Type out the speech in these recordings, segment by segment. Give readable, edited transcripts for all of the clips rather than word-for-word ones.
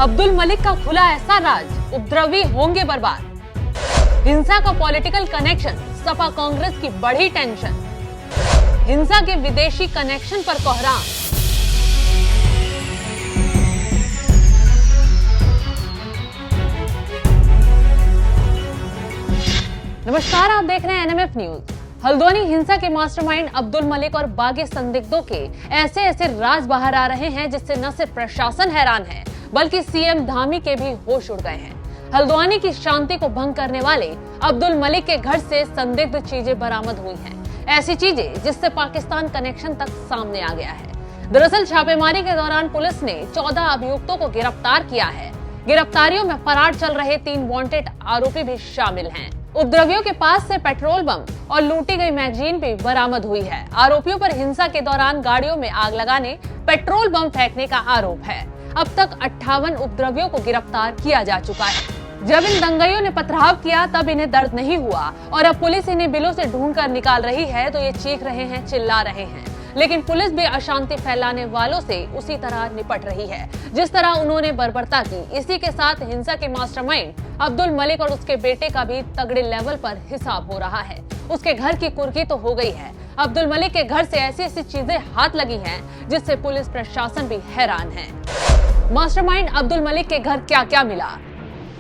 अब्दुल मलिक का खुला ऐसा राज, उपद्रवी होंगे बर्बाद। हिंसा का पॉलिटिकल कनेक्शन, सपा कांग्रेस की बड़ी टेंशन। हिंसा के विदेशी कनेक्शन पर कोहराम। नमस्कार, आप देख रहे हैं एनएमएफ न्यूज। हल्द्वानी हिंसा के मास्टरमाइंड अब्दुल मलिक और बागी संदिग्धों के ऐसे ऐसे राज बाहर आ रहे हैं जिससे न सिर्फ प्रशासन हैरान है बल्कि सीएम धामी के भी होश उड़ गए हैं। हल्द्वानी की शांति को भंग करने वाले अब्दुल मलिक के घर से संदिग्ध चीजें बरामद हुई हैं। ऐसी चीजें जिससे पाकिस्तान कनेक्शन तक सामने आ गया है। दरअसल छापेमारी के दौरान पुलिस ने 14 अभियुक्तों को गिरफ्तार किया है। गिरफ्तारियों में फरार चल रहे 3 वांटेड आरोपी भी शामिल हैं। उपद्रवियों के पास से पेट्रोल बम और लूटी गई मैगजीन भी बरामद हुई है। आरोपियों पर हिंसा के दौरान गाड़ियों में आग लगाने, पेट्रोल बम फेंकने का आरोप है। अब तक 58 उपद्रवियों को गिरफ्तार किया जा चुका है। जब इन दंगाइयों ने पथराव किया तब इन्हें दर्द नहीं हुआ और अब पुलिस इन्हें बिलों से ढूंढ कर निकाल रही है तो ये चीख रहे हैं, चिल्ला रहे हैं। लेकिन पुलिस भी अशांति फैलाने वालों से उसी तरह निपट रही है जिस तरह उन्होंने बर्बरता की। इसी के साथ हिंसा के मास्टरमाइंड अब्दुल मलिक और उसके बेटे का भी तगड़े लेवल पर हिसाब हो रहा है। उसके घर की कुर्की तो हो गई है। अब्दुल मलिक के घर से ऐसी ऐसी चीजें हाथ लगी हैं जिससे पुलिस प्रशासन भी हैरान है। मास्टरमाइंड अब्दुल मलिक के घर क्या क्या मिला?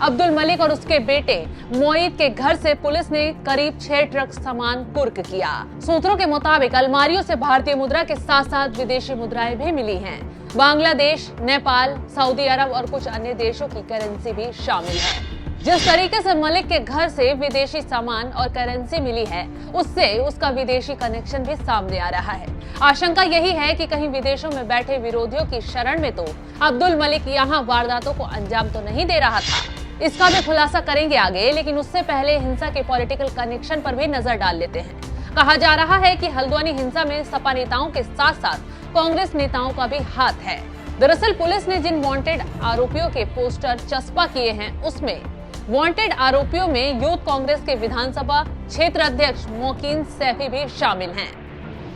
अब्दुल मलिक और उसके बेटे मोईद के घर से पुलिस ने करीब 6 ट्रक सामान कुर्क किया। सूत्रों के मुताबिक अलमारियों से भारतीय मुद्रा के साथ साथ विदेशी मुद्राएं भी मिली हैं। बांग्लादेश, नेपाल, सऊदी अरब और कुछ अन्य देशों की करेंसी भी शामिल है। जिस तरीके से मलिक के घर से विदेशी सामान और करेंसी मिली है उससे उसका विदेशी कनेक्शन भी सामने आ रहा है। आशंका यही है कि कहीं विदेशों में बैठे विरोधियों की शरण में तो अब्दुल मलिक यहाँ वारदातों को अंजाम तो नहीं दे रहा था। इसका भी खुलासा करेंगे आगे, लेकिन उससे पहले हिंसा के पॉलिटिकल कनेक्शन पर भी नजर डाल लेते हैं। कहा जा रहा है कि हल्द्वानी हिंसा में सपा नेताओं के साथ साथ कांग्रेस नेताओं का भी हाथ है। दरअसल पुलिस ने जिन वांटेड आरोपियों के पोस्टर चस्पा किए हैं उसमें वांटेड आरोपियों में यूथ कांग्रेस के विधानसभा क्षेत्र अध्यक्ष मोकीन सैफी भी शामिल हैं।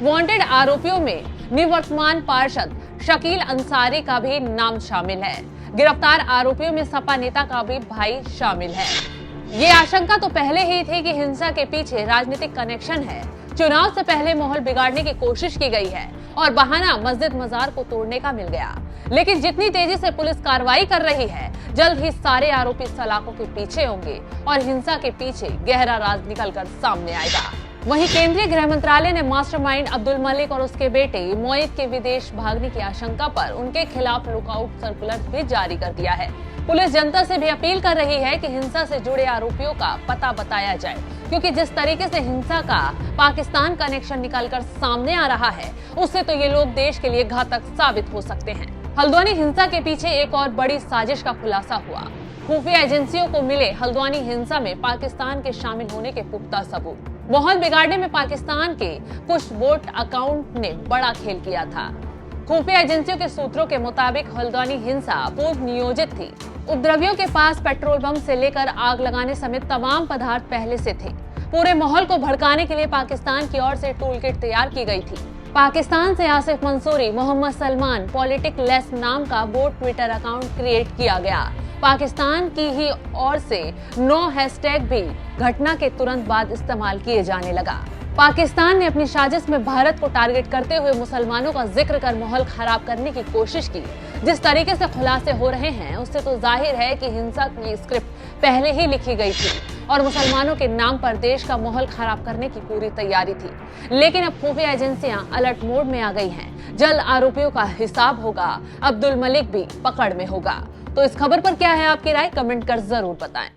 वांटेड आरोपियों में निवर्तमान पार्षद शकील अंसारी का भी नाम शामिल है। गिरफ्तार आरोपियों में सपा नेता का भी भाई शामिल है। ये आशंका तो पहले ही थी कि हिंसा के पीछे राजनीतिक कनेक्शन है। चुनाव से पहले माहौल बिगाड़ने की कोशिश की गई है और बहाना मस्जिद मजार को तोड़ने का मिल गया। लेकिन जितनी तेजी से पुलिस कार्रवाई कर रही है, जल्द ही सारे आरोपी सलाखों के पीछे होंगे और हिंसा के पीछे गहरा राज निकलकर सामने आएगा। वहीं केंद्रीय गृह मंत्रालय ने मास्टरमाइंड अब्दुल मलिक और उसके बेटे मोईद के विदेश भागने की आशंका पर उनके खिलाफ लुकआउट सर्कुलर भी जारी कर दिया है। पुलिस जनता से भी अपील कर रही है कि हिंसा से जुड़े आरोपियों का पता बताया जाए, क्योंकि जिस तरीके से हिंसा का पाकिस्तान कनेक्शन निकलकर सामने आ रहा है उससे तो ये लोग देश के लिए घातक साबित हो सकते हैं। हल्द्वानी हिंसा के पीछे एक और बड़ी साजिश का खुलासा हुआ। खुफिया एजेंसियों को मिले हल्द्वानी हिंसा में पाकिस्तान के शामिल होने के पुख्ता सबूत। माहौल बिगाड़ने में पाकिस्तान के कुछ वोट अकाउंट ने बड़ा खेल किया था। खुफिया एजेंसियों के सूत्रों के मुताबिक हल्द्वानी हिंसा पूर्व नियोजित थी। उपद्रवियों के पास पेट्रोल बम से लेकर आग लगाने समेत तमाम पदार्थ पहले से थे। पूरे माहौल को भड़काने के लिए पाकिस्तान की ओर से टूल किट तैयार की गई थी। पाकिस्तान से आसिफ मंसूरी, मोहम्मद सलमान पॉलिटिक लेस नाम का बोट ट्विटर अकाउंट क्रिएट किया गया। पाकिस्तान की ही ओर से 9 हैशटैग भी घटना के तुरंत बाद इस्तेमाल किए जाने लगा। पाकिस्तान ने अपनी साजिश में भारत को टारगेट करते हुए मुसलमानों का जिक्र कर माहौल खराब करने की कोशिश की। जिस तरीके से खुलासे हो रहे हैं उससे तो जाहिर है कि हिंसा की स्क्रिप्ट पहले ही लिखी गई थी और मुसलमानों के नाम पर देश का माहौल खराब करने की पूरी तैयारी थी। लेकिन अब खुफिया एजेंसियां अलर्ट मोड में आ गई हैं। जल्द आरोपियों का हिसाब होगा, अब्दुल मलिक भी पकड़ में होगा। तो इस खबर पर क्या है आपकी राय? कमेंट कर जरूर बताएं।